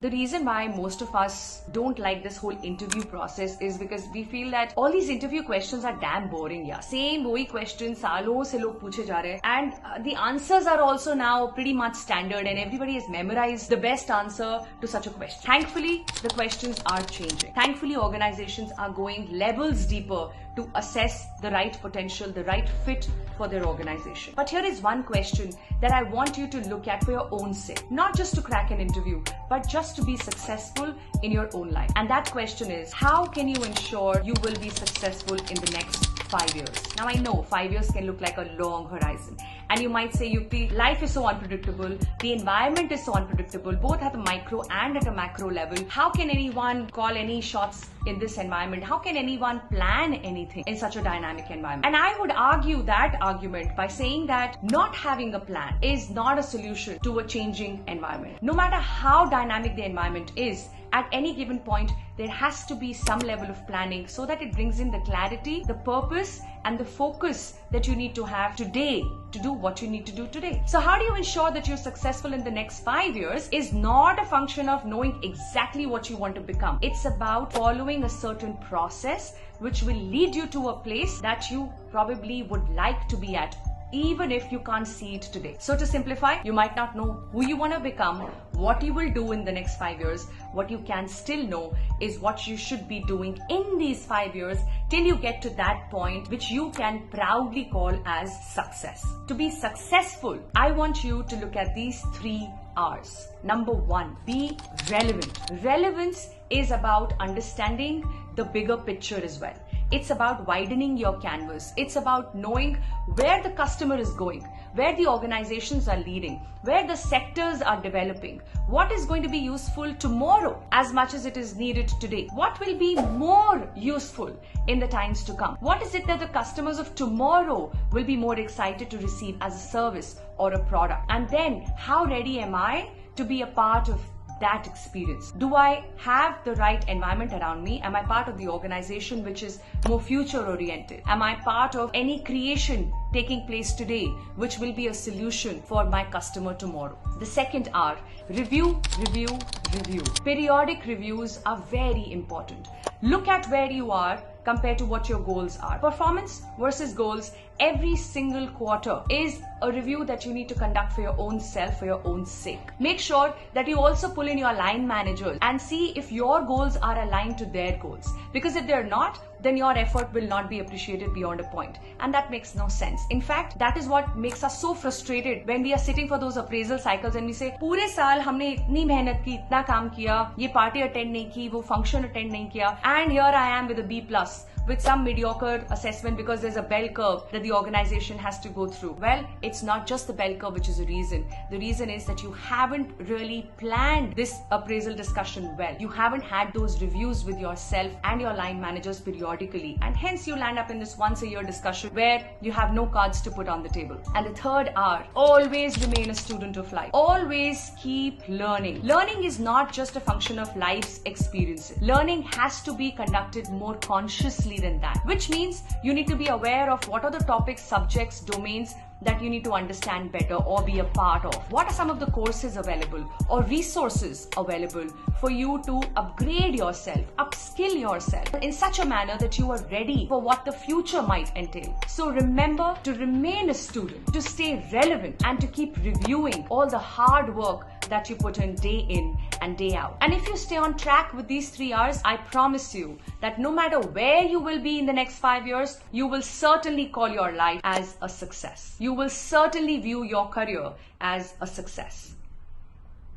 The reason why most of us don't like this whole interview process is because we feel that all these interview questions are damn boring. Yeah, same वही questions सालों से लोग पूछे जा रहे हैं, and the answers are also now pretty much standard, and everybody has memorized the best answer to such a question. Thankfully, the questions are changing. Thankfully, organizations are going levels deeper to assess the right potential, the right fit for their organization. But here is one question that I want you to look at for your own sake, not just to crack an interview, but just to be successful in your own life. And that question is, how can you ensure you will be successful in the next 5 years? Now I know 5 years can look like a long horizon, and you might say, Yukti, life is so unpredictable, the environment is so unpredictable, both at the micro and at a macro level. How can anyone call any shots in this environment? How can anyone plan anything in such a dynamic environment? And I would argue that argument by saying that not having a plan is not a solution to a changing environment. No matter how dynamic the environment is, at any given point, there has to be some level of planning so that it brings in the clarity, the purpose, and the focus that you need to have today to do what you need to do today. So how do you ensure that you're successful in the next 5 years is not a function of knowing exactly what you want to become. It's about following a certain process which will lead you to a place that you probably would like to be at, even if you can't see it today. So to simplify, you might not know who you want to become, what you will do in the next 5 years. What you can still know is what you should be doing in these 5 years till you get to that point which you can proudly call as success. To be successful, I want you to look at these 3 R's. Number 1, be relevant. Relevance is about understanding the bigger picture as well. It's about widening your canvas. It's about knowing where the customer is going, where the organizations are leading, where the sectors are developing, what is going to be useful tomorrow as much as it is needed today, what will be more useful in the times to come, what is it that the customers of tomorrow will be more excited to receive as a service or a product, and then how ready am I to be a part of that experience? Do I have the right environment around me? Am I part of the organization which is more future oriented? Am I part of any creation taking place today which will be a solution for my customer tomorrow? The second R, review, review, review. Periodic reviews are very important. Look at where you are compared to what your goals are. Performance versus goals every single quarter is a review that you need to conduct for your own self, for your own sake. Make sure that you also pull in your line managers and see if your goals are aligned to their goals. Because if they're not, then your effort will not be appreciated beyond a point. And that makes no sense. In fact, that is what makes us so frustrated when we are sitting for those appraisal cycles and we say, पूरे साल हमने इतनी मेहनत की, इतना काम किया, ये पार्टी अटेंड नहीं की, वो फंक्शन अटेंड नहीं किया, and here I am with a B+, with some mediocre assessment because there's a bell curve that the organization has to go through. Well, it's not just the bell curve which is a reason. The reason is that you haven't really planned this appraisal discussion well. You haven't had those reviews with yourself and your line managers periodically, and hence you land up in this once a year discussion where you have no cards to put on the table. And the third R, always remain a student of life. Always keep learning. Learning is not just a function of life's experiences. Learning has to be conducted more consciously than that, which means you need to be aware of what are the topics, subjects, domains that you need to understand better or be a part of. What are some of the courses available or resources available for you to upgrade yourself, upskill yourself in such a manner that you are ready for what the future might entail. So remember to remain a student, to stay relevant, and to keep reviewing all the hard work that you put in and day out. And if you stay on track with these 3 R's, I promise you that no matter where you will be in the next 5 years, you will certainly call your life as a success. You will certainly view your career as a success.